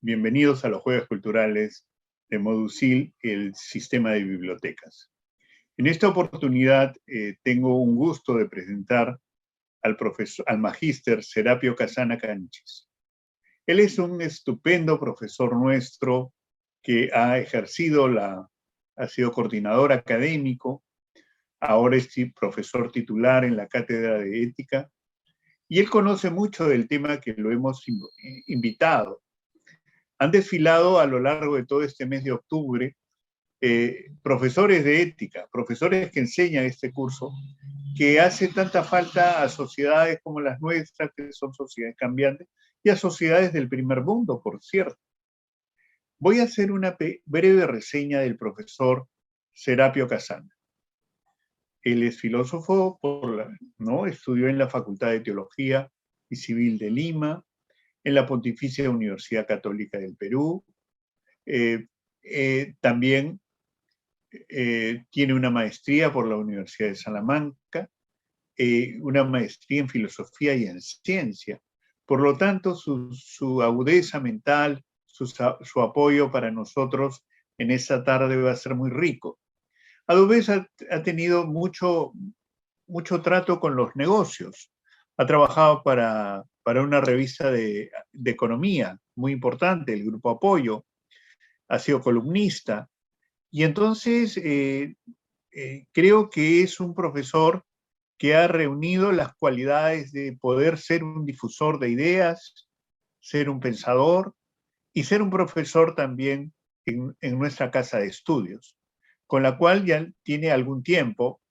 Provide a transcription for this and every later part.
Bienvenidos a los Jueves Culturales de Modusil, el sistema de bibliotecas. En esta oportunidad tengo un gusto de presentar al magíster Serapio Casana Canchis. Él es un estupendo profesor nuestro que ha sido coordinador académico, ahora es profesor titular en la Cátedra de Ética, y él conoce mucho del tema que lo hemos invitado. Han desfilado a lo largo de todo este mes de octubre profesores de ética, profesores que enseñan este curso, que hace tanta falta a sociedades como las nuestras, que son sociedades cambiantes, y a sociedades del primer mundo, por cierto. Voy a hacer una breve reseña del profesor Serapio Casana. Él es filósofo, estudió en la Facultad de Teología y Civil de Lima, en la Pontificia Universidad Católica del Perú. También tiene una maestría por la Universidad de Salamanca, una maestría en filosofía y en ciencia. Por lo tanto, su agudeza mental, su apoyo para nosotros en esta tarde va a ser muy rico. A su vez ha tenido mucho trato con los negocios. Ha trabajado para una revista de economía muy importante, el Grupo Apoyo. Ha sido columnista. Y entonces creo que es un profesor que ha reunido las cualidades de poder ser un difusor de ideas, ser un pensador y ser un profesor también en nuestra casa de estudios, con la cual ya tiene algún tiempo,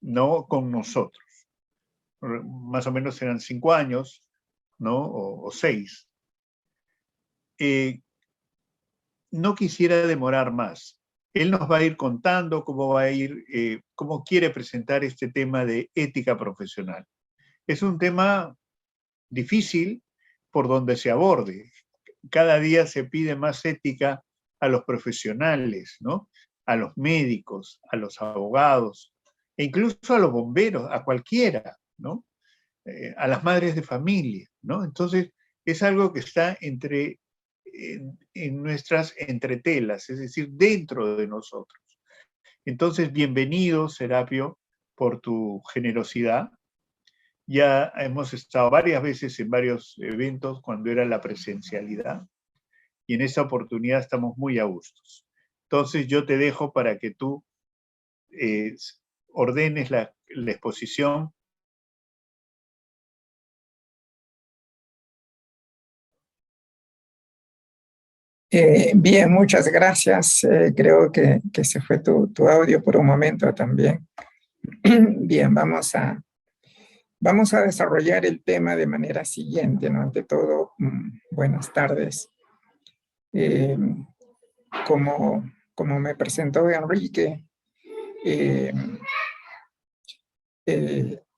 ¿no?, con nosotros. Más o menos serán 5 años, ¿no?, o 6. No quisiera demorar más. Él nos va a ir contando cómo quiere presentar este tema de ética profesional. Es un tema difícil por donde se aborde. Cada día se pide más ética a los profesionales, ¿no?, a los médicos, a los abogados, e incluso a los bomberos, a cualquiera, ¿no?, a las madres de familia, ¿no? Entonces, es algo que está en nuestras entretelas, es decir, dentro de nosotros. Entonces, bienvenido, Serapio, por tu generosidad. Ya hemos estado varias veces en varios eventos cuando era la presencialidad, y en esa oportunidad estamos muy a gustos. Entonces, yo te dejo para que tú ordenes la exposición. Bien, muchas gracias. Creo que se fue tu audio por un momento también. Bien, vamos a desarrollar el tema de manera siguiente, ¿no? Ante todo, buenas tardes. Como me presentó Enrique,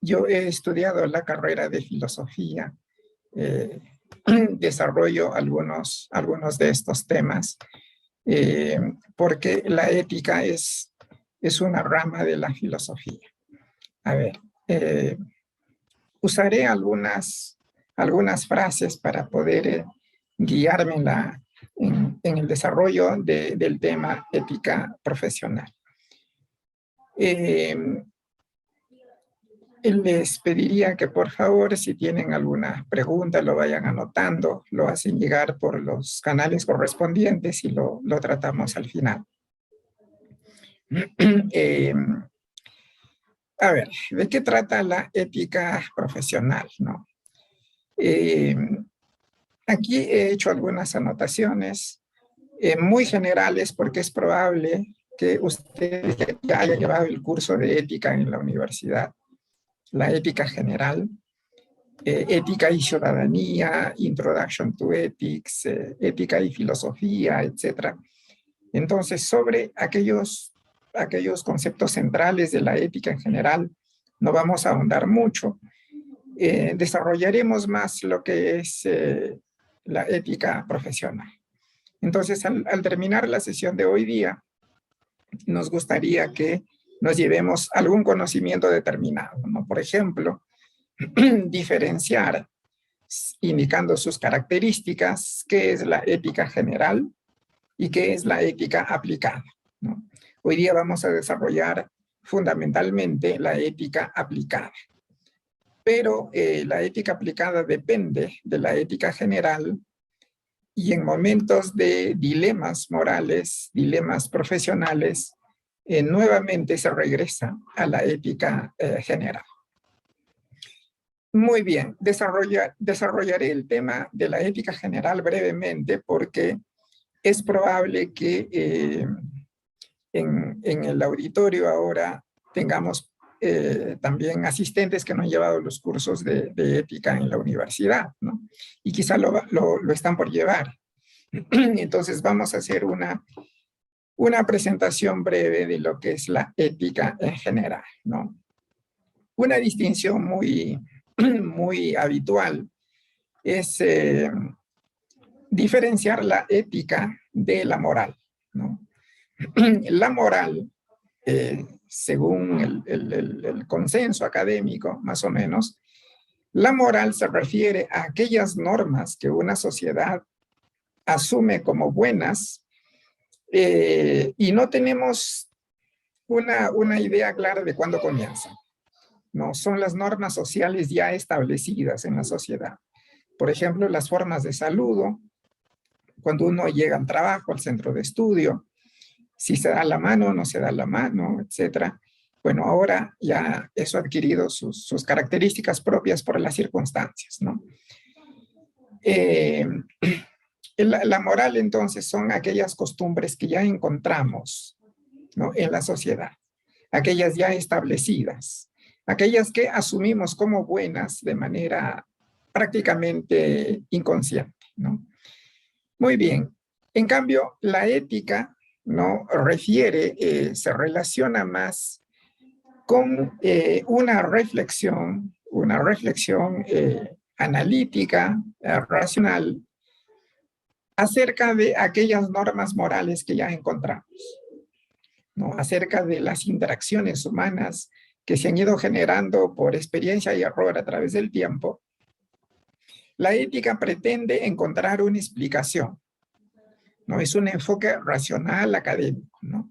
yo he estudiado la carrera de filosofía. Desarrollo algunos de estos temas, porque la ética es una rama de la filosofía. A ver, usaré algunas frases para poder guiarme en el desarrollo del tema ética profesional. Les pediría que por favor, si tienen alguna pregunta, lo vayan anotando, lo hacen llegar por los canales correspondientes y lo tratamos al final. A ver, ¿de qué trata la ética profesional, no? Aquí he hecho algunas anotaciones muy generales porque es probable que usted ya haya llevado el curso de ética en la universidad. La ética general, ética y ciudadanía, Introduction to Ethics, ética y filosofía, etc. Entonces, sobre aquellos conceptos centrales de la ética en general, no vamos a ahondar mucho. Desarrollaremos más lo que es la ética profesional. Entonces, al terminar la sesión de hoy día, nos gustaría que nos llevemos algún conocimiento determinado, ¿no? Por ejemplo, diferenciar indicando sus características, qué es la ética general y qué es la ética aplicada, ¿no? Hoy día vamos a desarrollar fundamentalmente la ética aplicada. Pero la ética aplicada depende de la ética general y en momentos de dilemas morales, dilemas profesionales, nuevamente se regresa a la ética general. Muy bien, desarrollaré el tema de la ética general brevemente porque es probable que en el auditorio ahora tengamos también asistentes que no han llevado los cursos de ética en la universidad, ¿no? Y quizá lo están por llevar. Entonces vamos a hacer una presentación breve de lo que es la ética en general, ¿no? Una distinción muy habitual es diferenciar la ética de la moral, ¿no? La moral, según el consenso académico, más o menos, la moral se refiere a aquellas normas que una sociedad asume como buenas y no tenemos una idea clara de cuándo comienzan, ¿no? Son las normas sociales ya establecidas en la sociedad. Por ejemplo, las formas de saludo, cuando uno llega al trabajo, al centro de estudio, si se da la mano o no se da la mano, etc. Bueno, ahora ya eso ha adquirido sus características propias por las circunstancias, ¿no? La moral, entonces, son aquellas costumbres que ya encontramos, ¿no?, en la sociedad, aquellas ya establecidas, aquellas que asumimos como buenas de manera prácticamente inconsciente, ¿no? Muy bien. En cambio, la ética, ¿no?, se relaciona más con una reflexión analítica, racional, acerca de aquellas normas morales que ya encontramos, ¿no?, acerca de las interacciones humanas que se han ido generando por experiencia y error a través del tiempo. La ética pretende encontrar una explicación, ¿no? Es un enfoque racional académico, ¿no?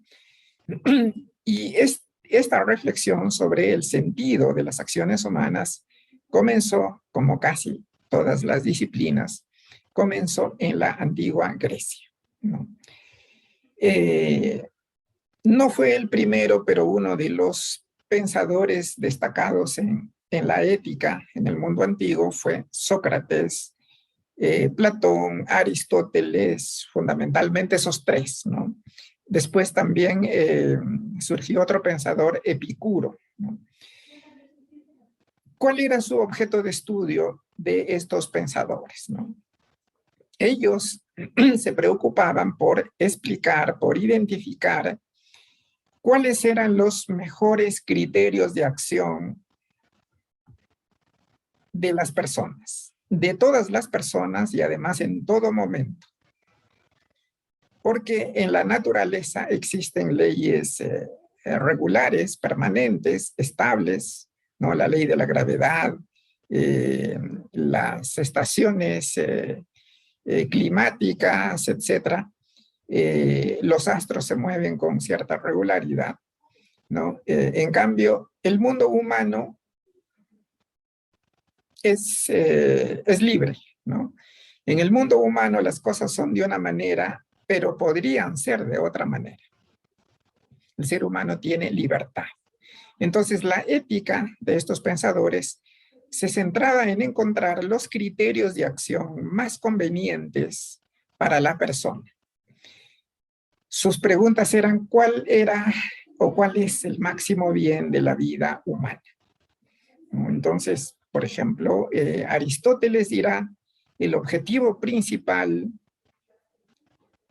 Y esta reflexión sobre el sentido de las acciones humanas comenzó, como casi todas las disciplinas, comenzó en la antigua Grecia, ¿no? No fue el primero, pero uno de los pensadores destacados en la ética en el mundo antiguo fue Sócrates, Platón, Aristóteles, fundamentalmente esos tres, ¿no? Después también surgió otro pensador, Epicuro, ¿no? ¿Cuál era su objeto de estudio de estos pensadores, ¿no? Ellos se preocupaban por explicar, por identificar cuáles eran los mejores criterios de acción de las personas, de todas las personas y además en todo momento. Porque en la naturaleza existen leyes regulares, permanentes, estables, ¿no? La ley de la gravedad, las estaciones climáticas, etc. Los astros se mueven con cierta regularidad, ¿no? En cambio, el mundo humano es libre, ¿no? En el mundo humano las cosas son de una manera, pero podrían ser de otra manera. El ser humano tiene libertad. Entonces, la ética de estos pensadores se centraba en encontrar los criterios de acción más convenientes para la persona. Sus preguntas eran: ¿cuál era o cuál es el máximo bien de la vida humana? Entonces, por ejemplo, Aristóteles dirá: el objetivo principal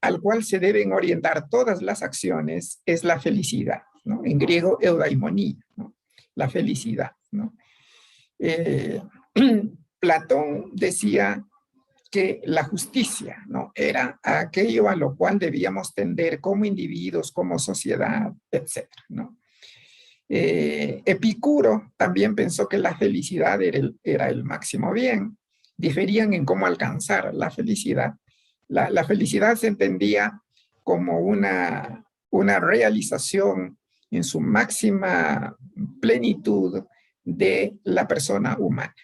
al cual se deben orientar todas las acciones es la felicidad, ¿no? En griego, eudaimonía, ¿no? La felicidad, ¿no? Platón decía que la justicia, ¿no?, era aquello a lo cual debíamos tender como individuos, como sociedad, etc., ¿no? Epicuro también pensó que la felicidad era el máximo bien, diferían en cómo alcanzar la felicidad. La felicidad se entendía como una realización en su máxima plenitud de la persona humana,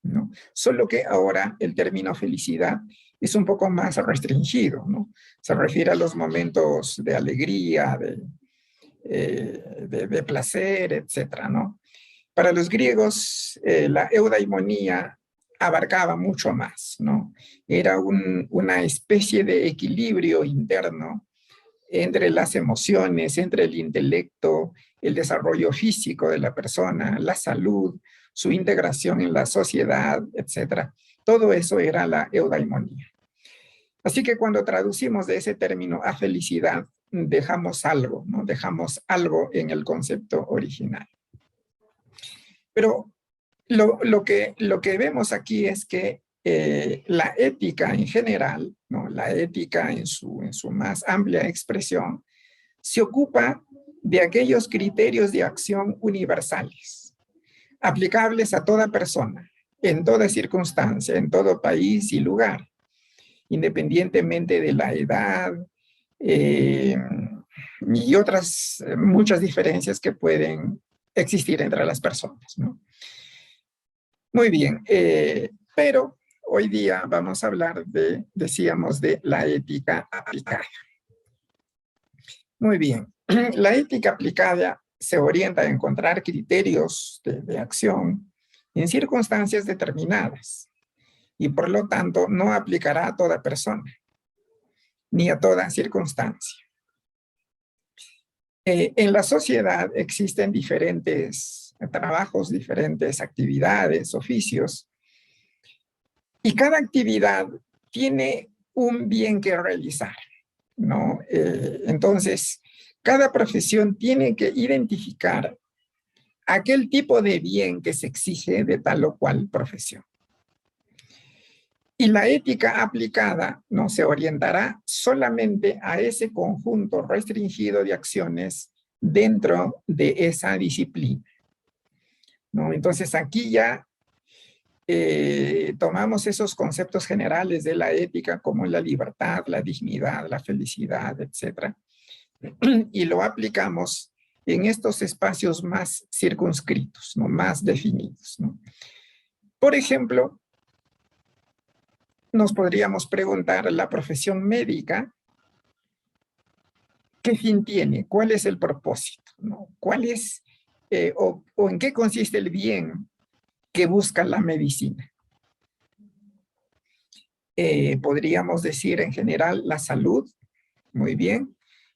¿no? Solo que ahora el término felicidad es un poco más restringido, ¿no? Se refiere a los momentos de alegría, de placer, etcétera, ¿no? Para los griegos, la eudaimonía abarcaba mucho más, ¿no? Era una especie de equilibrio interno entre las emociones, entre el intelecto, el desarrollo físico de la persona, la salud, su integración en la sociedad, etcétera. Todo eso era la eudaimonía. Así que cuando traducimos de ese término a felicidad, dejamos algo, ¿no? Dejamos algo en el concepto original. Pero lo que vemos aquí es que la ética en general, ¿no? La ética en su más amplia expresión, se ocupa de aquellos criterios de acción universales, aplicables a toda persona, en toda circunstancia, en todo país y lugar, independientemente de la edad y otras muchas diferencias que pueden existir entre las personas, ¿no? Muy bien, pero hoy día vamos a hablar decíamos, de la ética aplicada. Muy bien, la ética aplicada se orienta a encontrar criterios de acción en circunstancias determinadas y por lo tanto no aplicará a toda persona ni a toda circunstancia. En la sociedad existen diferentes trabajos, diferentes actividades, oficios, y cada actividad tiene un bien que realizar, ¿no? Entonces, cada profesión tiene que identificar aquel tipo de bien que se exige de tal o cual profesión. Y la ética aplicada, ¿no?, se orientará solamente a ese conjunto restringido de acciones dentro de esa disciplina, ¿no? Entonces, aquí ya tomamos esos conceptos generales de la ética como la libertad, la dignidad, la felicidad, etc. Y lo aplicamos en estos espacios más circunscritos, ¿no?, más definidos, ¿no? Por ejemplo, nos podríamos preguntar, la profesión médica, ¿qué fin tiene? ¿Cuál es el propósito, ¿no? ¿Cuál es, o en qué consiste el bien que busca la medicina? Podríamos decir en general la salud, muy bien.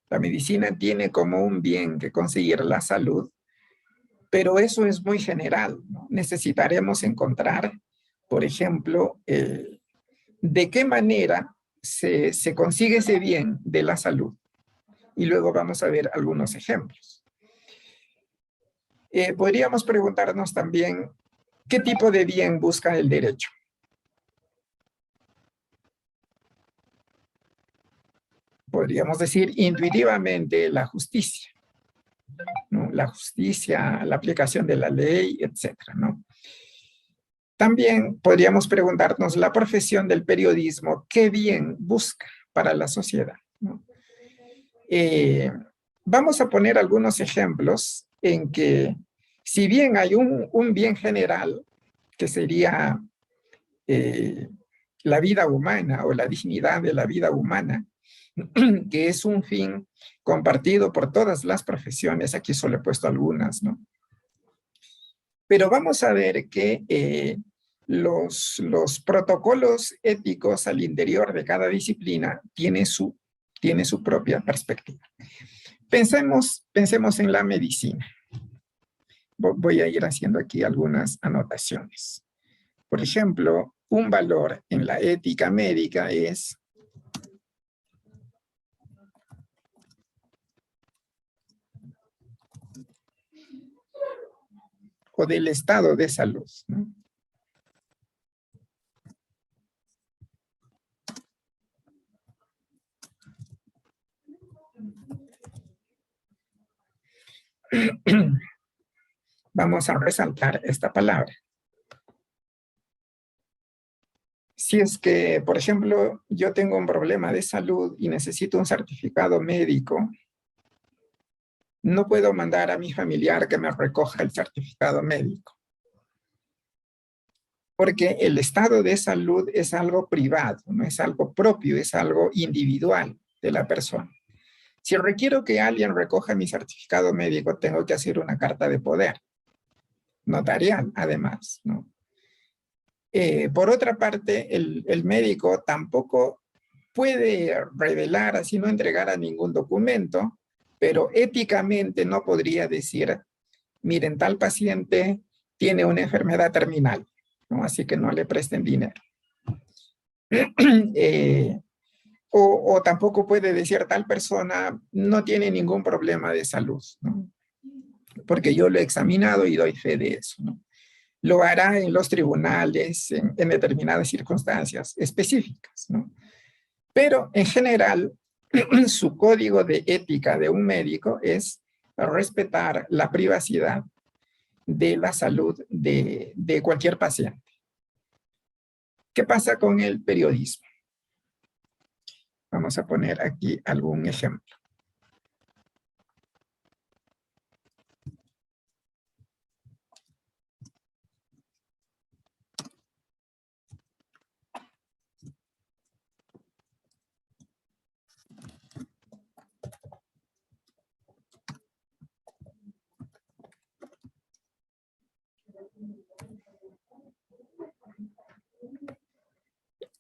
La medicina tiene como un bien que conseguir la salud, pero eso es muy general, ¿no? Necesitaremos encontrar, por ejemplo, de qué manera se consigue ese bien de la salud. Y luego vamos a ver algunos ejemplos. Podríamos preguntarnos también, ¿qué tipo de bien busca el derecho? Podríamos decir intuitivamente la justicia, ¿no? La justicia, la aplicación de la ley, etcétera, ¿no? También podríamos preguntarnos la profesión del periodismo, ¿qué bien busca para la sociedad, ¿no? Vamos a poner algunos ejemplos en que, si bien hay un bien general, que sería la vida humana o la dignidad de la vida humana, que es un fin compartido por todas las profesiones, aquí solo he puesto algunas, ¿no? Pero vamos a ver que los protocolos éticos al interior de cada disciplina tiene su propia perspectiva. Pensemos en la medicina. Voy a ir haciendo aquí algunas anotaciones. Por ejemplo, un valor en la ética médica es o del estado de salud, ¿no? Vamos a resaltar esta palabra. Si es que, por ejemplo, yo tengo un problema de salud y necesito un certificado médico, no puedo mandar a mi familiar que me recoja el certificado médico, porque el estado de salud es algo privado, no es algo propio, es algo individual de la persona. Si requiero que alguien recoja mi certificado médico, tengo que hacer una carta de poder, notarial además, ¿no? Por otra parte, el médico tampoco puede revelar, así no entregar a ningún documento, pero éticamente no podría decir, miren, tal paciente tiene una enfermedad terminal, ¿no? Así que no le presten dinero. O tampoco puede decir, tal persona no tiene ningún problema de salud, ¿no? Porque yo lo he examinado y doy fe de eso, ¿no? Lo hará en los tribunales en determinadas circunstancias específicas, ¿no? Pero en general, su código de ética de un médico es respetar la privacidad de la salud de cualquier paciente. ¿Qué pasa con el periodismo? Vamos a poner aquí algún ejemplo.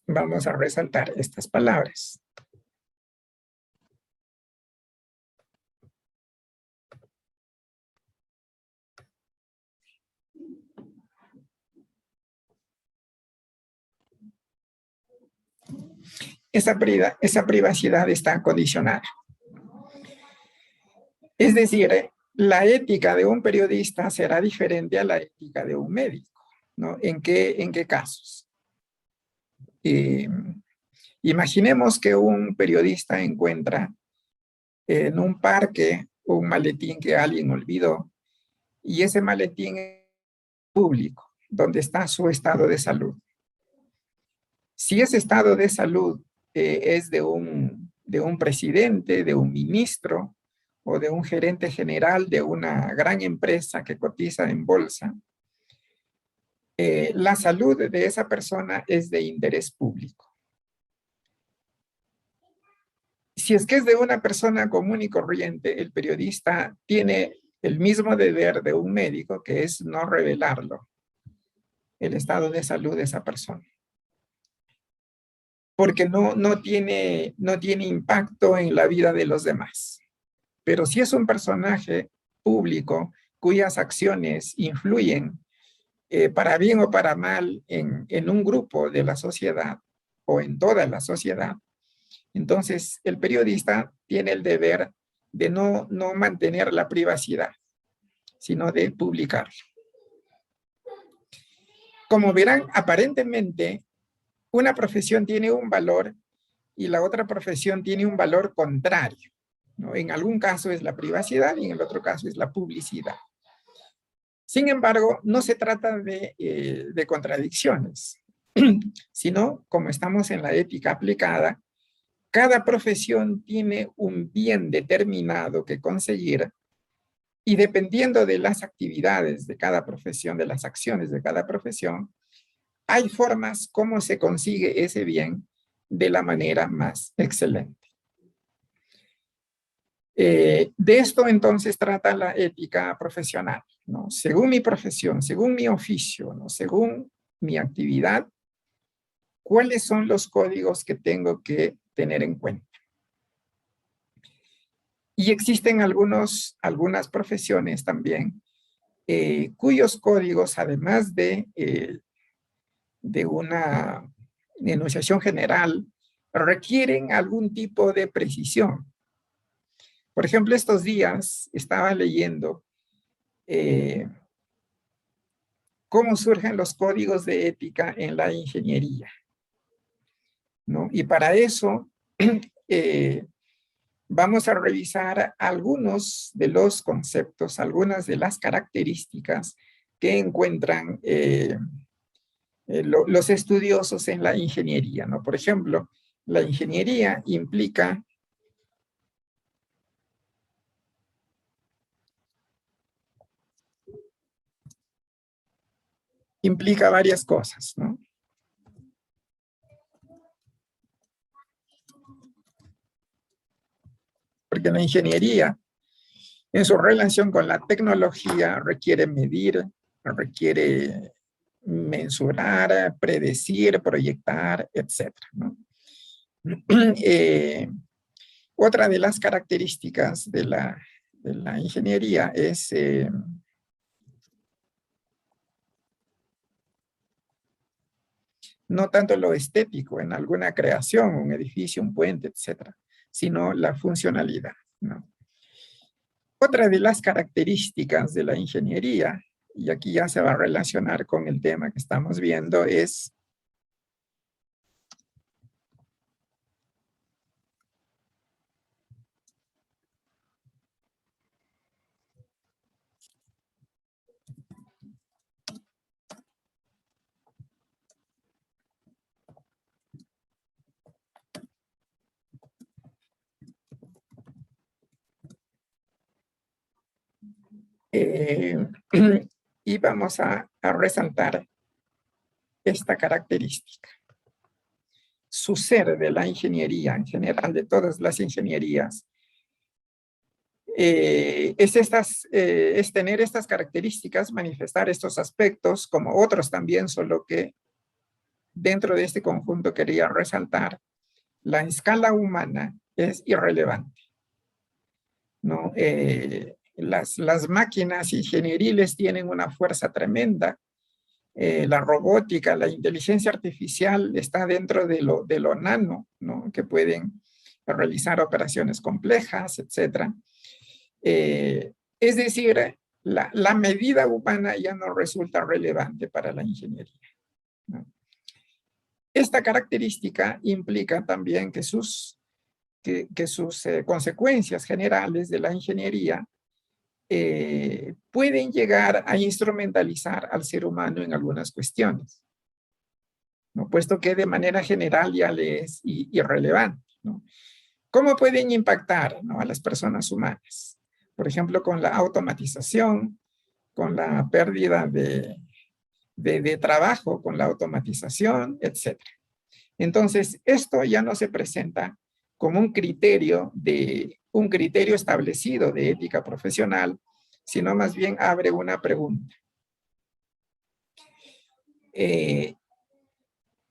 Vamos a resaltar estas palabras. Esa privacidad está condicionada. Es decir, la ética de un periodista será diferente a la ética de un médico, ¿no? ¿En qué casos? Imaginemos que un periodista encuentra en un parque un maletín que alguien olvidó y ese maletín es público, donde está su estado de salud. Si ese estado de salud es de un presidente, de un ministro o de un gerente general de una gran empresa que cotiza en bolsa, la salud de esa persona es de interés público. Si es que es de una persona común y corriente, el periodista tiene el mismo deber de un médico, que es no revelarlo, el estado de salud de esa persona. Porque no tiene impacto en la vida de los demás. Pero si es un personaje público cuyas acciones influyen para bien o para mal en un grupo de la sociedad o en toda la sociedad, entonces el periodista tiene el deber de no mantener la privacidad, sino de publicarlo. Como verán, aparentemente una profesión tiene un valor y la otra profesión tiene un valor contrario, ¿no? En algún caso es la privacidad y en el otro caso es la publicidad. Sin embargo, no se trata de contradicciones, sino, como estamos en la ética aplicada, cada profesión tiene un bien determinado que conseguir y dependiendo de las actividades de cada profesión, de las acciones de cada profesión, hay formas como se consigue ese bien de la manera más excelente. De esto entonces trata la ética profesional, ¿no? Según mi profesión, según mi oficio, ¿no? Según mi actividad, ¿cuáles son los códigos que tengo que tener en cuenta? Y existen algunas profesiones también cuyos códigos, además de una enunciación general, requieren algún tipo de precisión. Por ejemplo, estos días estaba leyendo cómo surgen los códigos de ética en la ingeniería, ¿no? Y para eso vamos a revisar algunos de los conceptos, algunas de las características que encuentran los estudiosos en la ingeniería, ¿no? Por ejemplo, la ingeniería implica varias cosas, ¿no? Porque la ingeniería, en su relación con la tecnología, requiere medir, requiere mensurar, predecir, proyectar, etcétera, ¿no? Otra de las características de la ingeniería es no tanto lo estético en alguna creación, un edificio, un puente, etcétera, sino la funcionalidad, ¿no? Otra de las características de la ingeniería, y aquí ya se va a relacionar con el tema que estamos viendo, es y vamos a resaltar esta característica. Su ser de la ingeniería, en general de todas las ingenierías, es tener estas características, manifestar estos aspectos, como otros también, solo que dentro de este conjunto quería resaltar, la escala humana es irrelevante, ¿no? Las máquinas ingenieriles tienen una fuerza tremenda, la robótica, la inteligencia artificial está dentro de lo nano, ¿no? Que pueden realizar operaciones complejas, etc. Es decir, la medida humana ya no resulta relevante para la ingeniería, ¿no? Esta característica implica también que sus consecuencias generales de la ingeniería pueden llegar a instrumentalizar al ser humano en algunas cuestiones, ¿no? Puesto que de manera general ya le es irrelevante, ¿no? ¿Cómo pueden impactar, ¿no?, a las personas humanas? Por ejemplo, con la automatización, con la pérdida de trabajo, con la automatización, etc. Entonces, esto ya no se presenta como un criterio establecido de ética profesional, sino más bien abre una pregunta.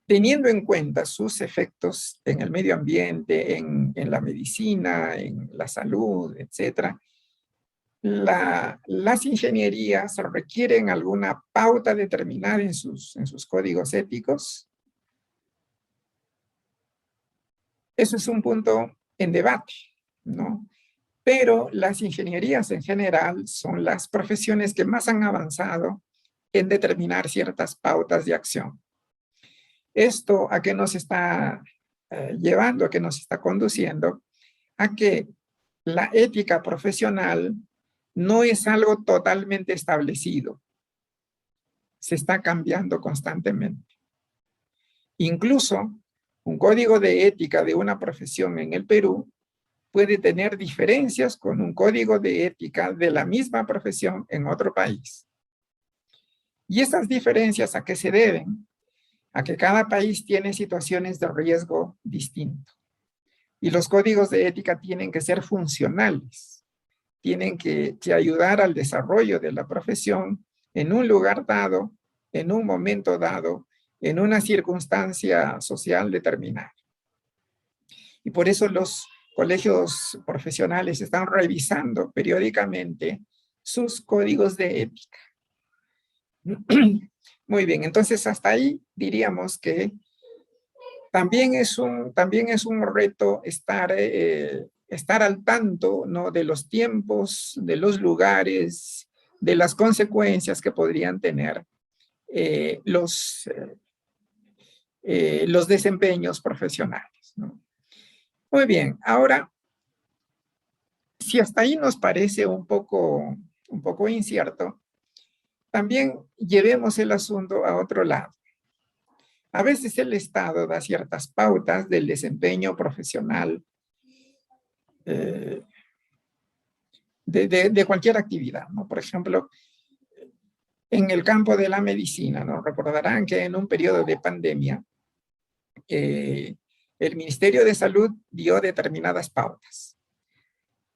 Teniendo en cuenta sus efectos en el medio ambiente, en la medicina, en la salud, etc., las ingenierías requieren alguna pauta determinada en sus códigos éticos. Eso es un punto en debate, ¿no? Pero las ingenierías en general son las profesiones que más han avanzado en determinar ciertas pautas de acción. ¿Esto a qué nos está llevando, a qué nos está conduciendo? A que la ética profesional no es algo totalmente establecido. Se está cambiando constantemente. Incluso un código de ética de una profesión en el Perú puede tener diferencias con un código de ética de la misma profesión en otro país. ¿Y esas diferencias a qué se deben? A que cada país tiene situaciones de riesgo distinto. Y los códigos de ética tienen que ser funcionales. Tienen que ayudar al desarrollo de la profesión en un lugar dado, en un momento dado, en una circunstancia social determinada. Y por eso los colegios profesionales están revisando periódicamente sus códigos de ética. Muy bien, entonces hasta ahí diríamos que también es un reto estar al tanto, ¿no?, de los tiempos, de los lugares, de las consecuencias que podrían tener los desempeños profesionales, ¿no? Muy bien, ahora, si hasta ahí nos parece un poco incierto, también llevemos el asunto a otro lado. A veces el Estado da ciertas pautas del desempeño profesional de cualquier actividad, ¿no? Por ejemplo, en el campo de la medicina, ¿no? Recordarán que en un periodo de pandemia, el Ministerio de Salud dio determinadas pautas.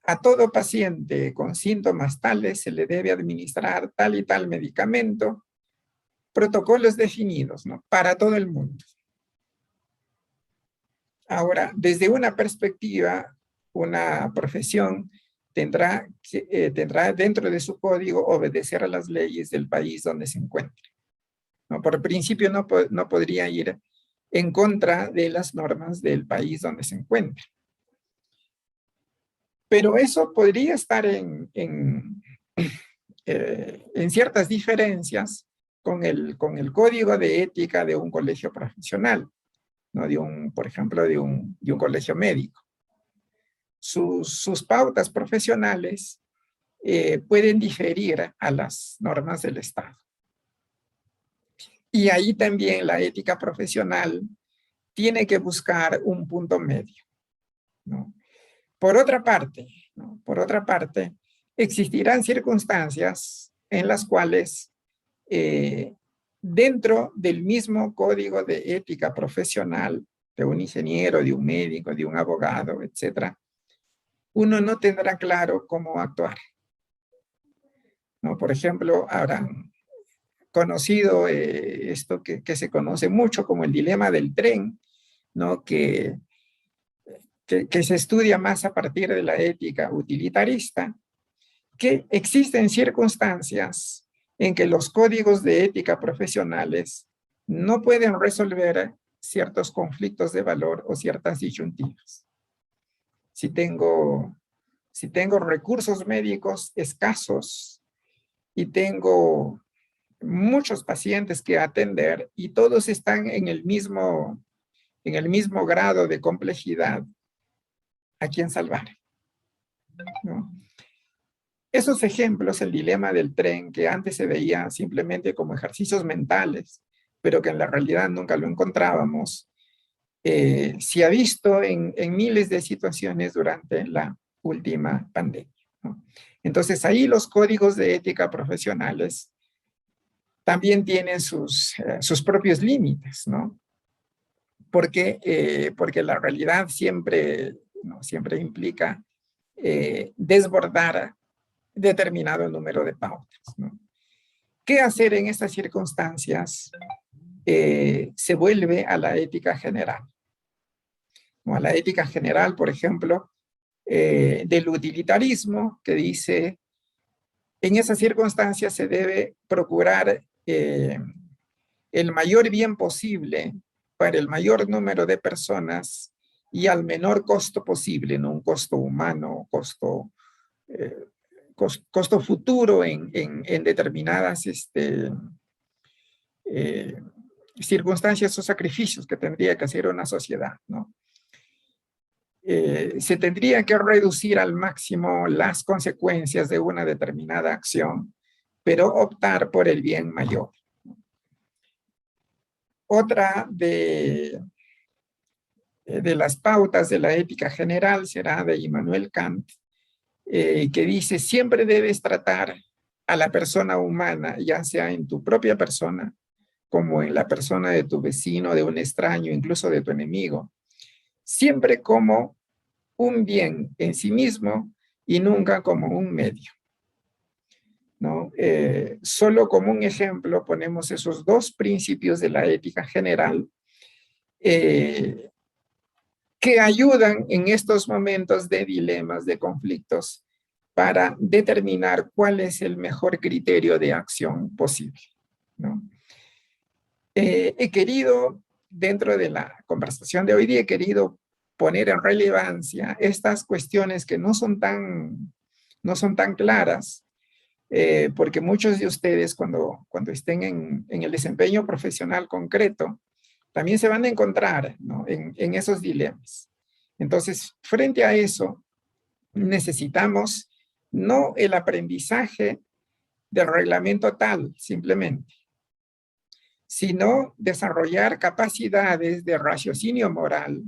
A todo paciente con síntomas tales se le debe administrar tal y tal medicamento, protocolos definidos, ¿no? Para todo el mundo. Ahora, desde una perspectiva, una profesión tendrá dentro de su código obedecer a las leyes del país donde se encuentre, ¿no? Por principio no podría ir en contra de las normas del país donde se encuentre. Pero eso podría estar en ciertas diferencias con el código de ética de un colegio profesional, ¿no? Por ejemplo, de un colegio médico. Sus pautas profesionales pueden diferir a las normas del Estado. Y ahí también la ética profesional tiene que buscar un punto medio, ¿no? Por otra parte, ¿no? Por otra parte, existirán circunstancias en las cuales dentro del mismo código de ética profesional de un ingeniero, de un médico, de un abogado, etcétera, uno no tendrá claro cómo actuar, ¿no? Por ejemplo, habrán conocido esto que se conoce mucho como el dilema del tren, ¿no? Que se estudia más a partir de la ética utilitarista, que existen circunstancias en que los códigos de ética profesionales no pueden resolver ciertos conflictos de valor o ciertas disyuntivas. Si tengo recursos médicos escasos y tengo muchos pacientes que atender y todos están en el mismo grado de complejidad, ¿a quién salvar? ¿No? Esos ejemplos, el dilema del tren, que antes se veía simplemente como ejercicios mentales, pero que en la realidad nunca lo encontrábamos, se ha visto en miles de situaciones durante la última pandemia, ¿no? Entonces ahí los códigos de ética profesionales también tienen sus propios límites, ¿no? Porque la realidad siempre, ¿no? Siempre implica desbordar determinado número de pautas, ¿no? ¿Qué hacer en estas circunstancias? Se vuelve a la ética general, ¿no? A la ética general, por ejemplo, del utilitarismo, que dice, en esas circunstancias se debe procurar el mayor bien posible para el mayor número de personas y al menor costo posible, no un costo humano, costo futuro en determinadas circunstancias o sacrificios que tendría que hacer una sociedad, ¿no? Se tendría que reducir al máximo las consecuencias de una determinada acción, pero optar por el bien mayor. Otra de las pautas de la ética general será de Immanuel Kant, que dice, siempre debes tratar a la persona humana, ya sea en tu propia persona, como en la persona de tu vecino, de un extraño, incluso de tu enemigo, siempre como un bien en sí mismo y nunca como un medio, ¿no? Solo como un ejemplo ponemos esos dos principios de la ética general que ayudan en estos momentos de dilemas, de conflictos, para determinar cuál es el mejor criterio de acción posible, ¿no? He querido, dentro de la conversación de hoy día, he querido poner en relevancia estas cuestiones que no son tan claras, porque muchos de ustedes cuando estén en el desempeño profesional concreto, también se van a encontrar, ¿no? en esos dilemas. Entonces, frente a eso, necesitamos no el aprendizaje del reglamento tal, simplemente, sino desarrollar capacidades de raciocinio moral,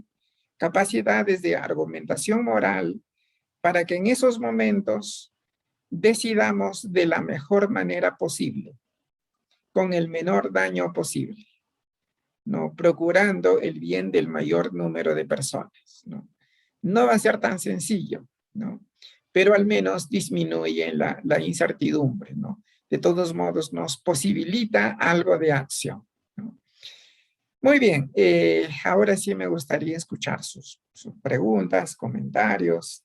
capacidades de argumentación moral, para que en esos momentos decidamos de la mejor manera posible, con el menor daño posible, ¿no? Procurando el bien del mayor número de personas, ¿no? No va a ser tan sencillo, ¿no? Pero al menos disminuye la incertidumbre, ¿no? De todos modos, nos posibilita algo de acción, ¿no? Muy bien, ahora sí me gustaría escuchar sus preguntas, comentarios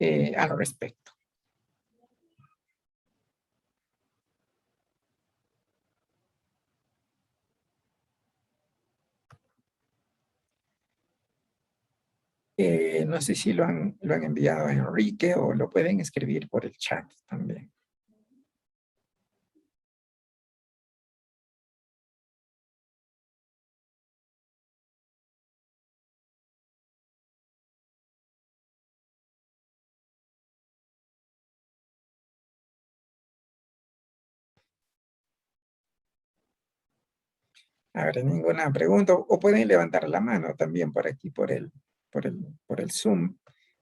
al respecto. No sé si lo han enviado a Enrique o lo pueden escribir por el chat también. A ver, ninguna pregunta. O pueden levantar la mano también por aquí, por el Zoom.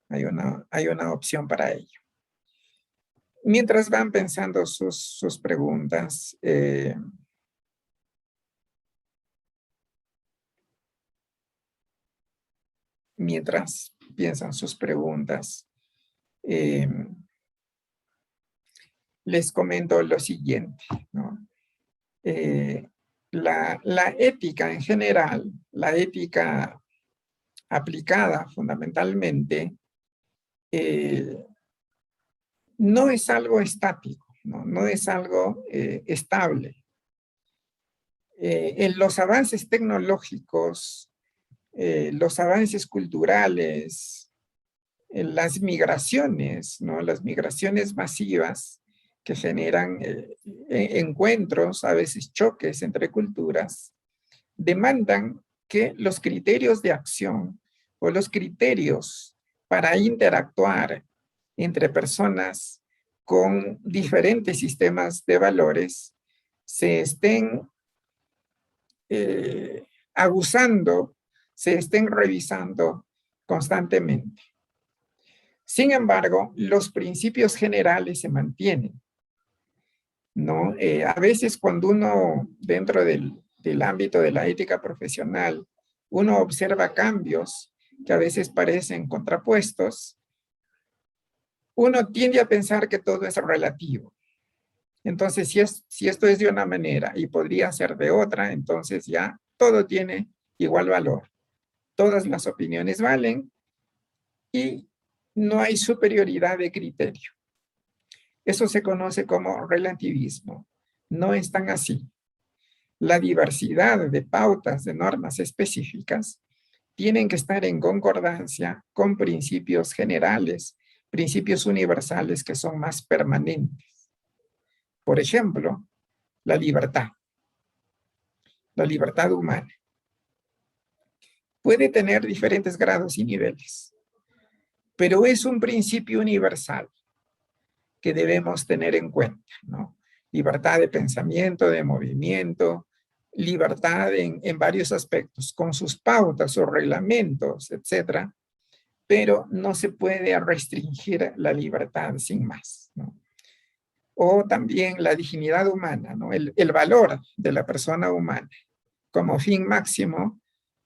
Hay una opción para ello. Mientras van pensando sus preguntas, mientras piensan sus preguntas, les comento lo siguiente, ¿no? La ética en general, la ética aplicada fundamentalmente, no es algo estático, no es algo estable. En los avances tecnológicos, los avances culturales, las migraciones, ¿no? Las migraciones masivas que generan encuentros, a veces choques entre culturas, demandan que los criterios de acción o los criterios para interactuar entre personas con diferentes sistemas de valores se estén abusando, se estén revisando constantemente. Sin embargo, los principios generales se mantienen, ¿no? A veces cuando uno, dentro del ámbito de la ética profesional, uno observa cambios que a veces parecen contrapuestos, uno tiende a pensar que todo es relativo. Entonces, si esto es de una manera y podría ser de otra, entonces ya todo tiene igual valor. Todas las opiniones valen y no hay superioridad de criterio. Eso se conoce como relativismo. No es tan así. La diversidad de pautas, de normas específicas, tienen que estar en concordancia con principios generales, principios universales que son más permanentes. Por ejemplo, la libertad humana. Puede tener diferentes grados y niveles, pero es un principio universal que debemos tener en cuenta, ¿no? Libertad de pensamiento, de movimiento, libertad en varios aspectos, con sus pautas o reglamentos, etcétera, pero no se puede restringir la libertad sin más, ¿no? O también la dignidad humana, ¿no? El valor de la persona humana como fin máximo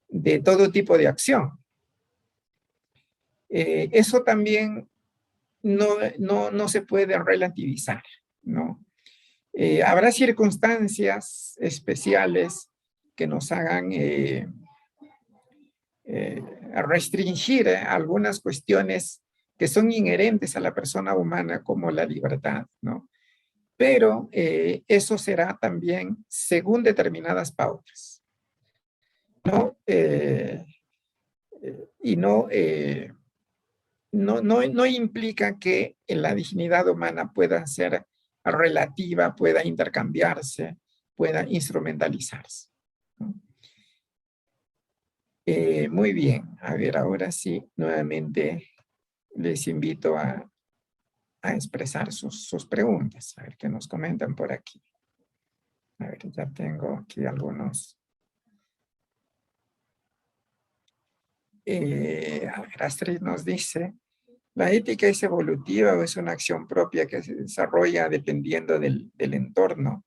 de todo tipo de acción. Eso también no se puede relativizar, ¿no? Habrá circunstancias especiales que nos hagan restringir algunas cuestiones que son inherentes a la persona humana, como la libertad, ¿no? Pero eso será también según determinadas pautas, ¿no? Y no implica que la dignidad humana pueda ser relativa, pueda intercambiarse, pueda instrumentalizarse, ¿no? Muy bien, a ver, ahora sí, nuevamente les invito a expresar sus preguntas, a ver qué nos comentan por aquí. A ver, ya tengo aquí algunos. A ver, Astrid nos dice, ¿la ética es evolutiva o es una acción propia que se desarrolla dependiendo del entorno?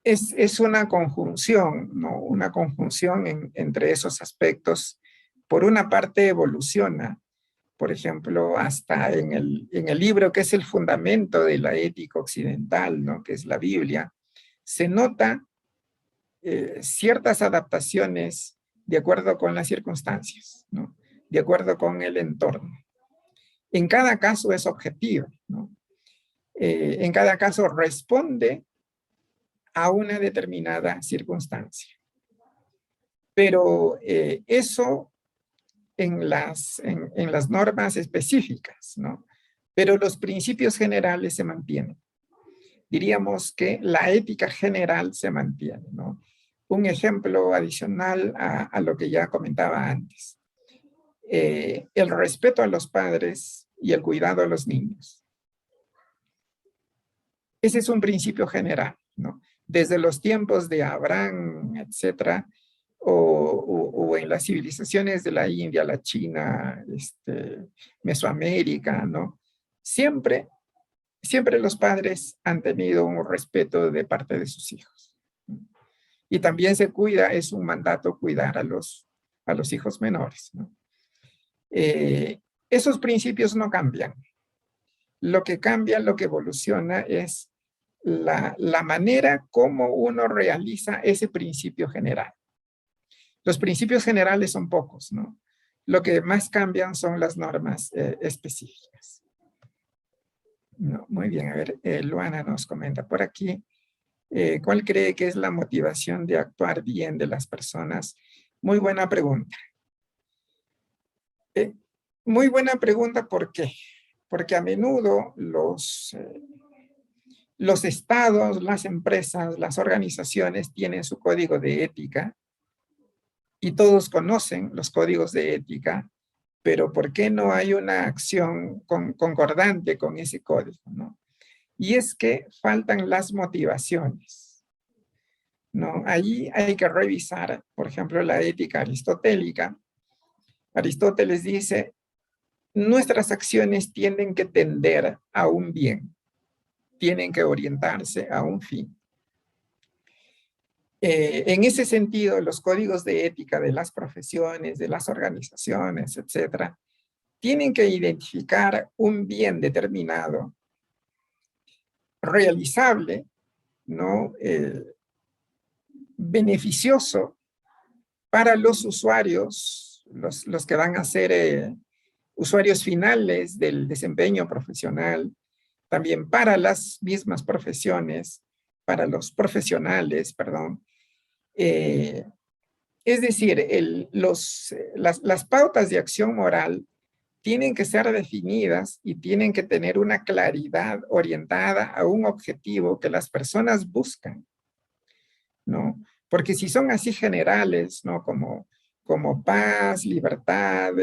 Es una conjunción, ¿no? Una conjunción entre esos aspectos. Por una parte evoluciona, por ejemplo, hasta en el libro que es el fundamento de la ética occidental, ¿no? Que es la Biblia, se nota ciertas adaptaciones de acuerdo con las circunstancias, ¿no? De acuerdo con el entorno. En cada caso es objetivo, ¿no? En cada caso responde a una determinada circunstancia. Pero eso en las normas específicas, ¿no? Pero los principios generales se mantienen. Diríamos que la ética general se mantiene, ¿no? Un ejemplo adicional a lo que ya comentaba antes. El respeto a los padres y el cuidado a los niños. Ese es un principio general, ¿no? Desde los tiempos de Abraham, etcétera, o en las civilizaciones de la India, la China, Mesoamérica, ¿no? Siempre los padres han tenido un respeto de parte de sus hijos. Y también se cuida, es un mandato cuidar a los hijos menores, ¿no? Esos principios no cambian. Lo que cambia, lo que evoluciona es la manera como uno realiza ese principio general. Los principios generales son pocos, ¿no? Lo que más cambian son las normas específicas. No, muy bien, a ver, Luana nos comenta por aquí. ¿Cuál cree que es la motivación de actuar bien de las personas? Muy buena pregunta. Muy buena pregunta, ¿por qué? Porque a menudo los estados, las empresas, las organizaciones tienen su código de ética y todos conocen los códigos de ética, pero ¿por qué no hay una acción concordante con ese código, ¿no? Y es que faltan las motivaciones, ¿no? Ahí hay que revisar, por ejemplo, la ética aristotélica. Aristóteles dice, nuestras acciones tienen que tender a un bien, tienen que orientarse a un fin. En ese sentido, los códigos de ética de las profesiones, de las organizaciones, etcétera, tienen que identificar un bien determinado, realizable, ¿no? Beneficioso para los usuarios, los que van a ser usuarios finales del desempeño profesional, también para las mismas profesiones, para los profesionales, perdón. Es decir, las pautas de acción moral tienen que ser definidas y tienen que tener una claridad orientada a un objetivo que las personas buscan, ¿no? Porque si son así generales, ¿no? Como paz, libertad,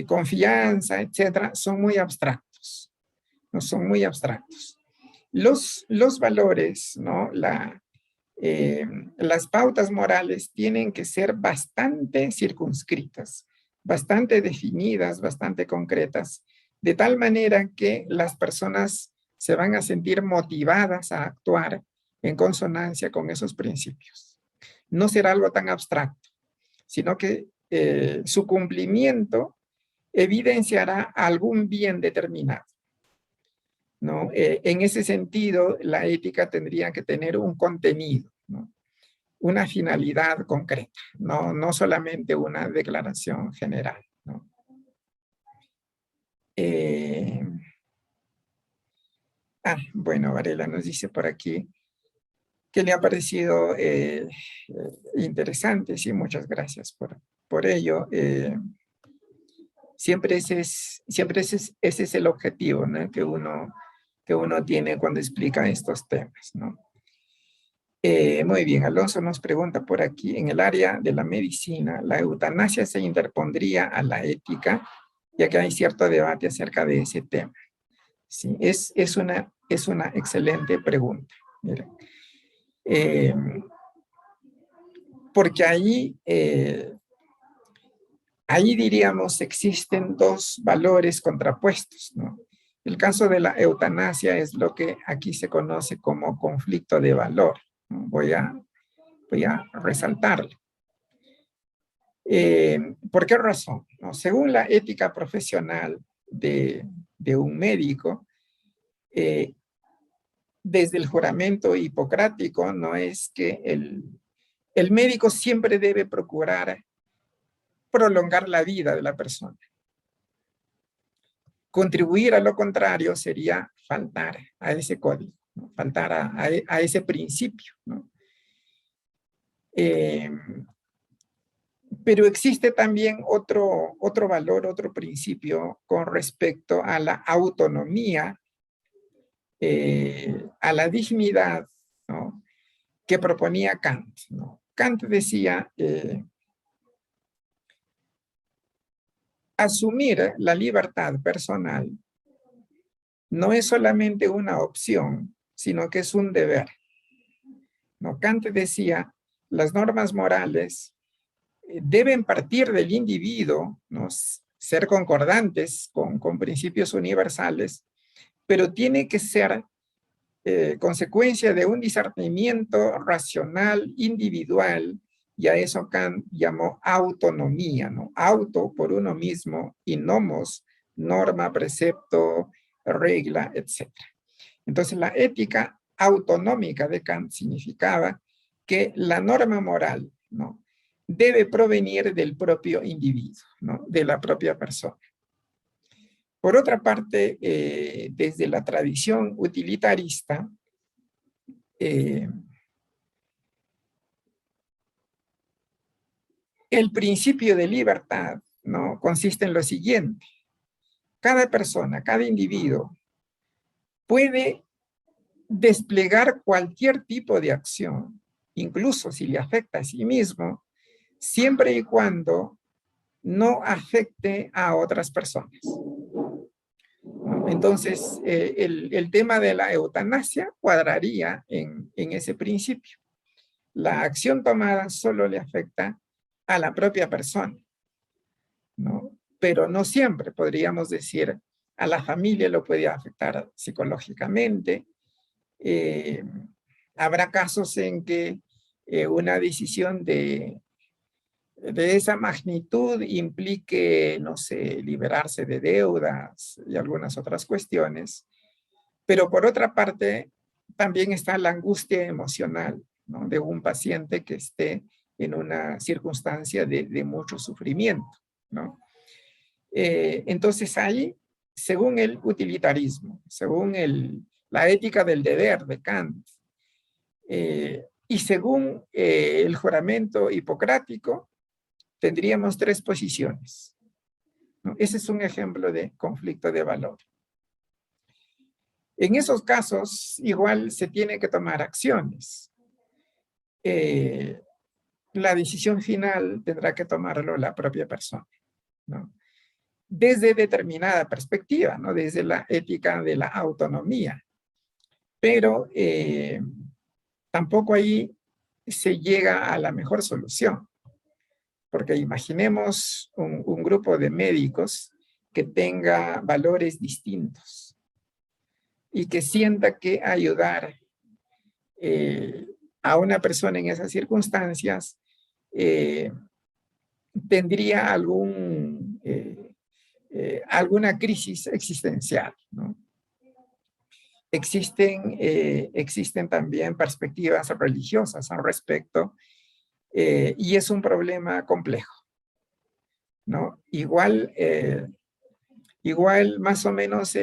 confianza, etcétera, son muy abstractos, ¿no? Son muy abstractos. Los valores, ¿no? Las pautas morales tienen que ser bastante circunscritas, bastante definidas, bastante concretas, de tal manera que las personas se van a sentir motivadas a actuar en consonancia con esos principios. No será algo tan abstracto, sino que su cumplimiento evidenciará algún bien determinado, ¿no? En ese sentido, la ética tendría que tener un contenido, ¿no? Una finalidad concreta, no solamente una declaración general, ¿no? Bueno, Varela nos dice por aquí que le ha parecido interesante. Sí, muchas gracias por ello. Siempre ese es el objetivo, ¿no? que uno tiene cuando explica estos temas, ¿no? Muy bien, Alonso nos pregunta por aquí, en el área de la medicina, ¿la eutanasia se interpondría a la ética? Ya que hay cierto debate acerca de ese tema. Sí, es una excelente pregunta. Miren, porque ahí diríamos existen dos valores contrapuestos, ¿no? El caso de la eutanasia es lo que aquí se conoce como conflicto de valor, ¿no? Voy a resaltarlo. ¿Por qué razón? ¿No? Según la ética profesional de un médico, desde el juramento hipocrático, no es que el médico siempre debe procurar prolongar la vida de la persona. Contribuir a lo contrario sería faltar a ese código, ¿no? Faltar a ese principio, ¿no? Pero existe también otro valor, otro principio con respecto a la autonomía, a la dignidad, ¿no? Que proponía Kant, ¿no? Kant decía, asumir la libertad personal no es solamente una opción, sino que es un deber, ¿no? Kant decía, las normas morales deben partir del individuo, ¿no? Ser concordantes con principios universales, pero tiene que ser consecuencia de un discernimiento racional, individual, y a eso Kant llamó autonomía, ¿no? Auto por uno mismo y nomos, norma, precepto, regla, etc. Entonces la ética autonómica de Kant significaba que la norma moral, ¿no? Debe provenir del propio individuo, ¿no? De la propia persona. Por otra parte, desde la tradición utilitarista, el principio de libertad, ¿no? Consiste en lo siguiente. Cada persona, cada individuo puede desplegar cualquier tipo de acción, incluso si le afecta a sí mismo, siempre y cuando no afecte a otras personas. Entonces, el tema de la eutanasia cuadraría en ese principio. La acción tomada solo le afecta a la propia persona, ¿no? Pero no siempre, podríamos decir, a la familia lo puede afectar psicológicamente. Habrá casos en que una decisión de esa magnitud implique, no sé, liberarse de deudas y algunas otras cuestiones. Pero por otra parte, también está la angustia emocional, ¿no? De un paciente que esté en una circunstancia de mucho sufrimiento, ¿no? Entonces ahí, según el utilitarismo, según la ética del deber de Kant, y según el juramento hipocrático, tendríamos tres posiciones, ¿no? Ese es un ejemplo de conflicto de valor. En esos casos, igual se tiene que tomar acciones. La decisión final tendrá que tomarlo la propia persona, ¿no? Desde determinada perspectiva, ¿no? Desde la ética de la autonomía. Pero tampoco ahí se llega a la mejor solución. Porque imaginemos un grupo de médicos que tenga valores distintos y que sienta que ayudar a una persona en esas circunstancias tendría alguna crisis existencial, ¿no? Existen también perspectivas religiosas al respecto y es un problema complejo, ¿no? Igual más o menos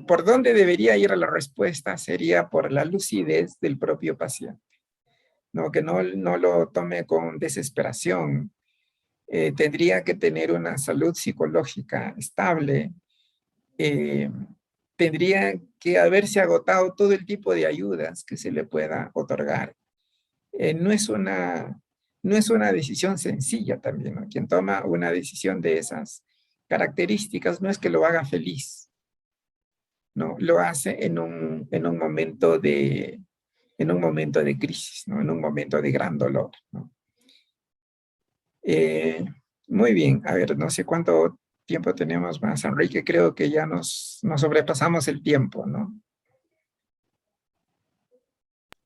por dónde debería ir la respuesta sería por la lucidez del propio paciente, ¿no? Que no lo tome con desesperación. Tendría que tener una salud psicológica estable, tendría que haberse agotado todo el tipo de ayudas que se le pueda otorgar. No es una decisión sencilla también, ¿no? Quien toma una decisión de esas características no es que lo haga feliz, ¿no? Lo hace en un momento de crisis, ¿no? En un momento de gran dolor, ¿no? Muy bien, a ver, no sé cuánto tiempo tenemos más, Enrique, creo que ya nos sobrepasamos el tiempo, ¿no?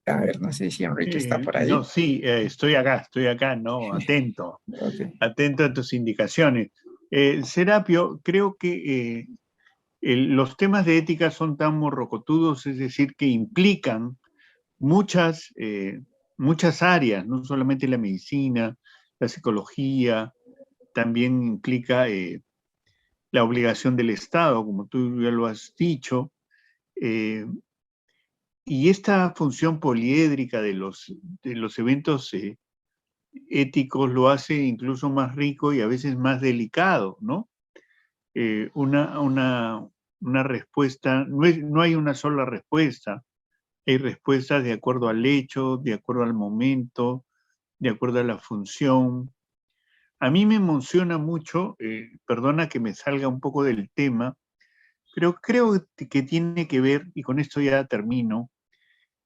A ver, no sé si Enrique está por No, ahí. sí, estoy acá, ¿no? Atento, Okay. atento a tus indicaciones. Serapio, creo que los temas de ética son tan morrocotudos, es decir, que implican muchas áreas, no solamente la medicina, la psicología, también implica la obligación del Estado, como tú ya lo has dicho, eh, y esta función poliédrica de los eventos éticos lo hace incluso más rico y a veces más delicado, ¿no? Una respuesta, no hay una sola respuesta, hay respuestas de acuerdo al hecho, de acuerdo al momento, de acuerdo a la función. A mí me emociona mucho, perdona que me salga un poco del tema, pero creo que tiene que ver, y con esto ya termino,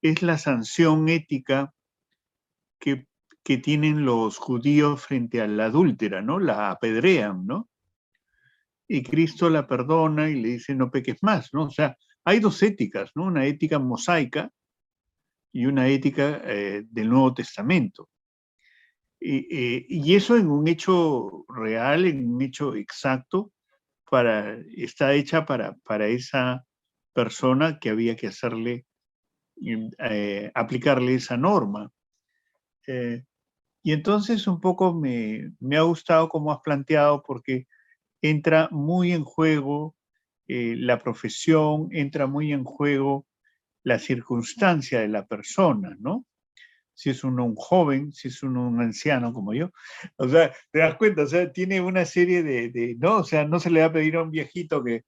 es la sanción ética que, que tienen los judíos frente a la adúltera, ¿no? La apedrean, ¿no? Y Cristo la perdona y le dice no peques más, ¿no? O sea, hay dos éticas, ¿no? Una ética mosaica y una ética del Nuevo Testamento. Y eso en un hecho real, en un hecho exacto, está hecha para esa persona que había que hacerle, aplicarle esa norma. Eh, y entonces un poco me ha gustado cómo has planteado porque entra muy en juego la profesión, entra muy en juego la circunstancia de la persona, ¿no? Si es uno un joven, si es uno un anciano como yo. O sea, te das cuenta, o sea, tiene una serie no, o sea, no se le va a pedir a un viejito que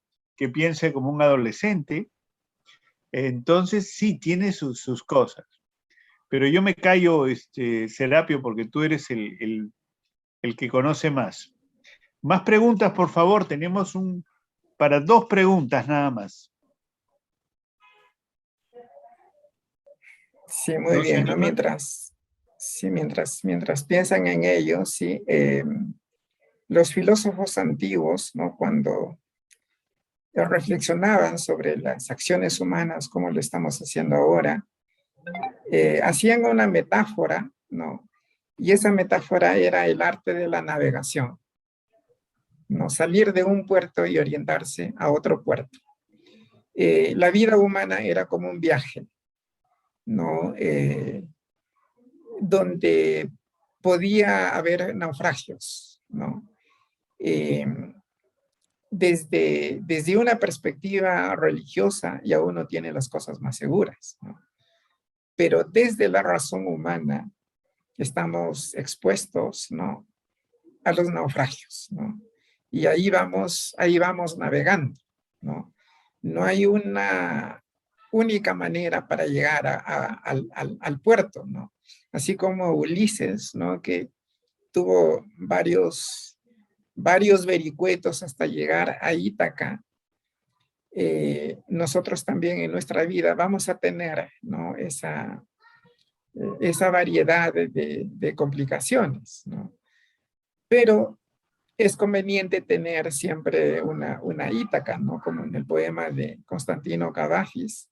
piense como un adolescente. Entonces, sí, tiene sus cosas. Pero yo me callo, Serapio, porque tú eres el que conoce más. Más preguntas, por favor. Tenemos para 2 preguntas nada más. Sí, muy ¿No se bien, ¿no? anima? Mientras piensan en ello, sí, los filósofos antiguos, ¿no? Cuando reflexionaban sobre las acciones humanas, como lo estamos haciendo ahora, hacían una metáfora, ¿no? Y esa metáfora era el arte de la navegación, ¿no? Salir de un puerto y orientarse a otro puerto. La vida humana era como un viaje, ¿no? Donde podía haber naufragios, ¿no? Eh, desde una perspectiva religiosa ya uno tiene las cosas más seguras, ¿no? Pero desde la razón humana estamos expuestos, ¿no? A los naufragios, ¿no? Y ahí vamos navegando, ¿no? No hay una única manera para llegar al puerto, ¿no? Así como Ulises, ¿no? Que tuvo varios vericuetos hasta llegar a Ítaca. Nosotros también en nuestra vida vamos a tener, ¿no? Esa variedad de complicaciones, ¿no? Pero es conveniente tener siempre una Ítaca, ¿no? Como en el poema de Constantino Cavafis.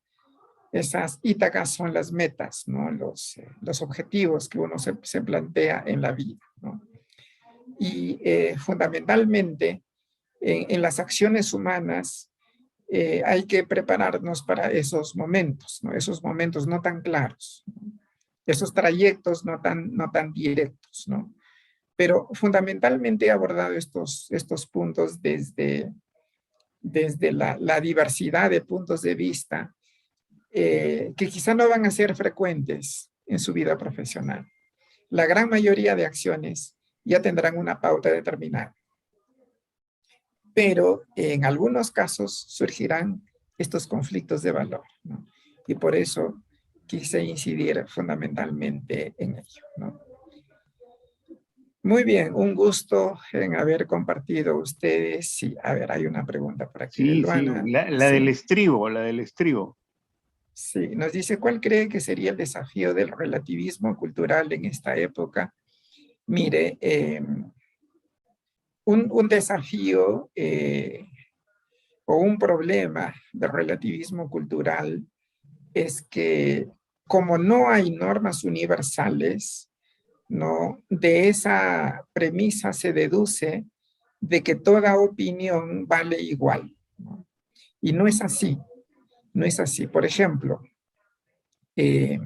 Esas Ítacas son las metas, ¿no? Los objetivos que uno se plantea en la vida, ¿no? Y fundamentalmente en las acciones humanas hay que prepararnos para esos momentos, ¿no? Esos momentos no tan claros, ¿no? Esos trayectos no tan directos, ¿no? Pero fundamentalmente he abordado estos puntos desde la diversidad de puntos de vista que quizá no van a ser frecuentes en su vida profesional. La gran mayoría de acciones ya tendrán una pauta determinada, pero en algunos casos surgirán estos conflictos de valor, ¿no? Y por eso quise incidir fundamentalmente en ello, ¿no? Muy bien, un gusto en haber compartido ustedes. Sí, a ver, hay una pregunta por aquí de Sí, sí, Luana. la del Sí, estribo, la del estribo. sí, nos dice, ¿cuál cree que sería el desafío del relativismo cultural en esta época? Mire, un desafío o un problema del relativismo cultural es que como no hay normas universales, ¿no? De esa premisa se deduce de que toda opinión vale igual, ¿no? Y no es así, no es así. Por ejemplo, eh,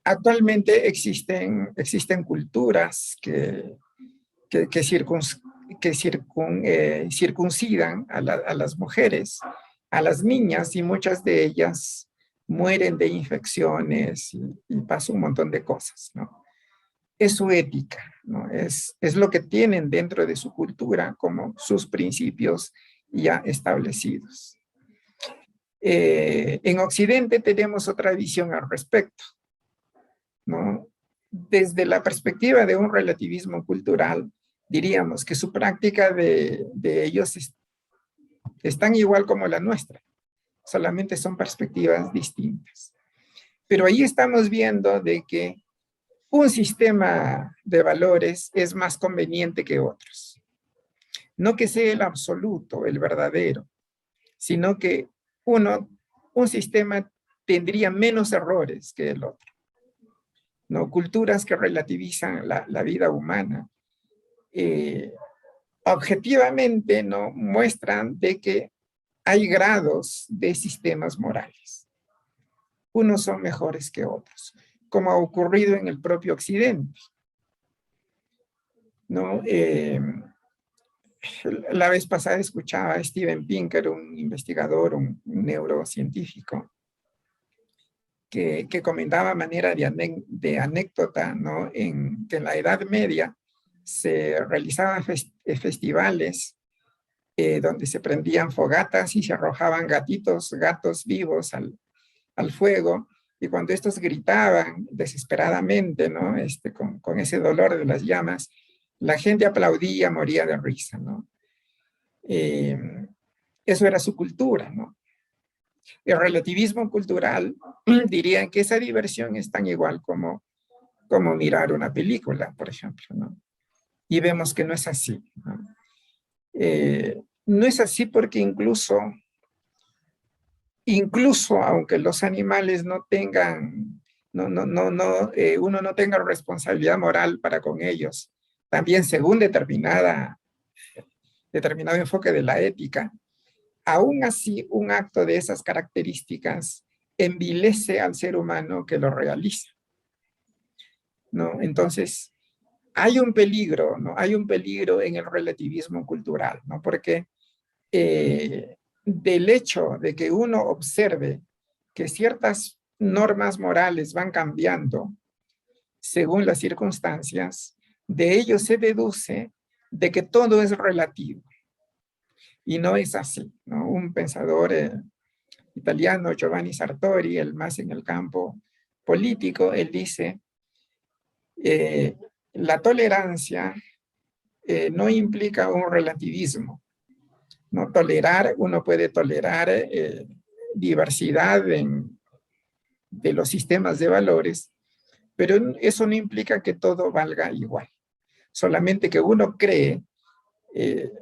actualmente existen culturas que, circuncidan a las mujeres, a las niñas, y muchas de ellas mueren de infecciones y pasa un montón de cosas, ¿no? Es su ética, ¿no? Es lo que tienen dentro de su cultura como sus principios ya establecidos. En Occidente tenemos otra visión al respecto, ¿no? Desde la perspectiva de un relativismo cultural, diríamos que su práctica de ellos es tan igual como la nuestra, solamente son perspectivas distintas. Pero ahí estamos viendo de que un sistema de valores es más conveniente que otros. No que sea el absoluto, el verdadero, sino que un sistema tendría menos errores que el otro. ¿No? Culturas que relativizan la vida humana, eh, objetivamente no muestran de que hay grados de sistemas morales. Unos son mejores que otros, como ha ocurrido en el propio Occidente, ¿no? La vez pasada escuchaba a Steven Pinker, un investigador, un neurocientífico, que comentaba a manera de anécdota, ¿no? Que en la Edad Media se realizaban festivales donde se prendían fogatas y se arrojaban gatos vivos al fuego, y cuando estos gritaban desesperadamente, ¿no? Con ese dolor de las llamas, la gente aplaudía, moría de risa, ¿no? Eh, Eso era su cultura, ¿no? El relativismo cultural diría que esa diversión es tan igual como mirar una película, por ejemplo, ¿no? Y vemos que no es así, ¿no? No es así porque incluso aunque los animales no tengan, uno no tenga responsabilidad moral para con ellos, también según determinado enfoque de la ética, aún así un acto de esas características envilece al ser humano que lo realiza, ¿no? Entonces, hay un peligro, ¿no? Hay un peligro en el relativismo cultural, ¿no? Porque del hecho de que uno observe que ciertas normas morales van cambiando según las circunstancias, de ello se deduce de que todo es relativo. Y no es así, ¿no? Un pensador italiano, Giovanni Sartori, el más en el campo político, él dice, eh, la tolerancia no implica un relativismo. No tolerar, uno puede tolerar diversidad de los sistemas de valores, pero eso no implica que todo valga igual. Solamente que uno cree eh,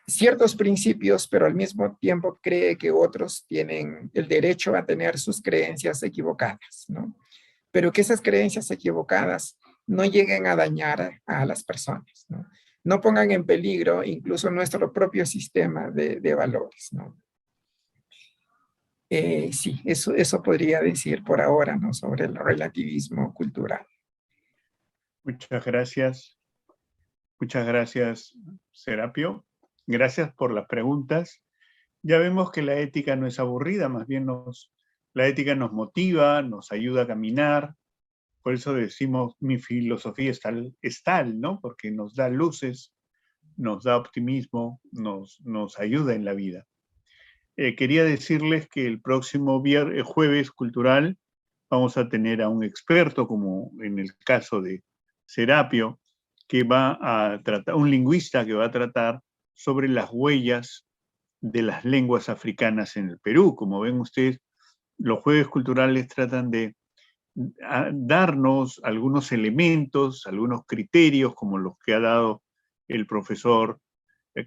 ciertos principios, pero al mismo tiempo cree que otros tienen el derecho a tener sus creencias equivocadas, ¿no? Pero que esas creencias equivocadas no lleguen a dañar a las personas, ¿no? No pongan en peligro incluso nuestro propio sistema de valores, ¿no? Sí, eso podría decir por ahora, ¿no? Sobre el relativismo cultural. Muchas gracias, Serapio. Gracias por las preguntas. Ya vemos que la ética no es aburrida, más bien la ética nos motiva, nos ayuda a caminar. Por eso decimos, mi filosofía es tal, ¿no? Porque nos da luces, nos da optimismo, nos ayuda en la vida. Quería decirles que el próximo jueves cultural vamos a tener a un experto, como en el caso de Serapio, que va a tratar, un lingüista que va a tratar sobre las huellas de las lenguas africanas en el Perú. Como ven ustedes, los jueves culturales tratan de darnos algunos elementos, algunos criterios, como los que ha dado el profesor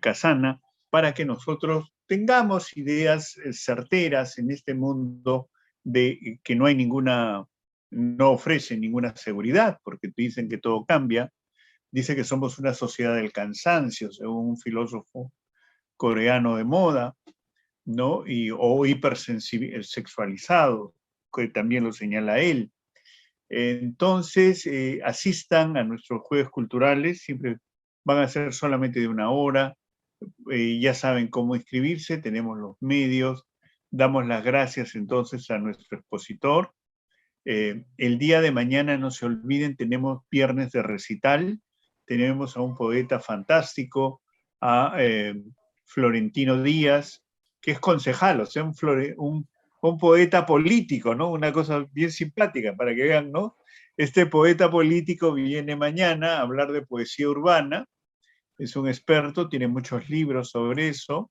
Casana, para que nosotros tengamos ideas certeras en este mundo de que no hay ninguna, no ofrece ninguna seguridad, porque dicen que todo cambia. Dice que somos una sociedad del cansancio, según un filósofo coreano de moda, ¿no? O hipersexualizado, que también lo señala él. Entonces, asistan a nuestros jueves culturales, siempre van a ser solamente de 1 hora, ya saben cómo inscribirse, tenemos los medios, damos las gracias entonces a nuestro expositor. El día de mañana, no se olviden, tenemos viernes de recital, tenemos a un poeta fantástico, a Florentino Díaz, que es concejal, o sea, un poeta político, ¿no? Una cosa bien simpática para que vean, ¿no? Este poeta político viene mañana a hablar de poesía urbana, es un experto, tiene muchos libros sobre eso,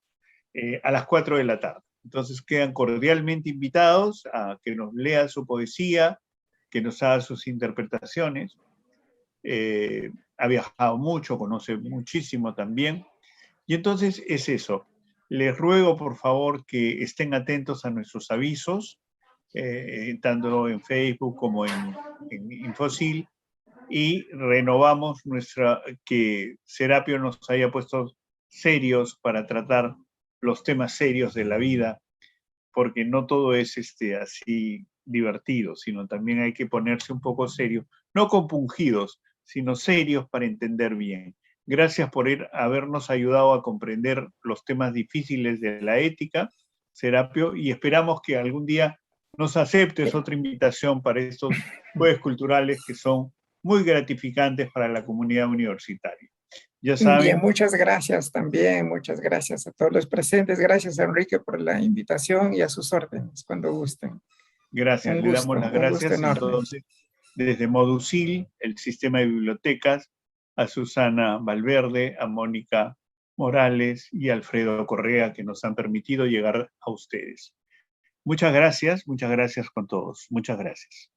a las 4 de la tarde. Entonces quedan cordialmente invitados a que nos lea su poesía, que nos haga sus interpretaciones. Ha viajado mucho, conoce muchísimo también. Y entonces es eso. Les ruego, por favor, que estén atentos a nuestros avisos, tanto en Facebook como en Infosil, y renovamos que Serapio nos haya puesto serios para tratar los temas serios de la vida, porque no todo es así divertido, sino también hay que ponerse un poco serio, no compungidos, sino serios para entender bien. Gracias por habernos ayudado a comprender los temas difíciles de la ética, Serapio, y esperamos que algún día nos aceptes otra invitación para estos jueves culturales que son muy gratificantes para la comunidad universitaria. Ya saben. Bien, muchas gracias también, muchas gracias a todos los presentes. Gracias, Enrique, por la invitación y a sus órdenes, cuando gusten. Gracias, le damos las Un gusto gracias enorme. entonces desde Modusil, el sistema de bibliotecas, a Susana Valverde, a Mónica Morales y a Alfredo Correa, que nos han permitido llegar a ustedes. Muchas gracias con todos. Muchas gracias.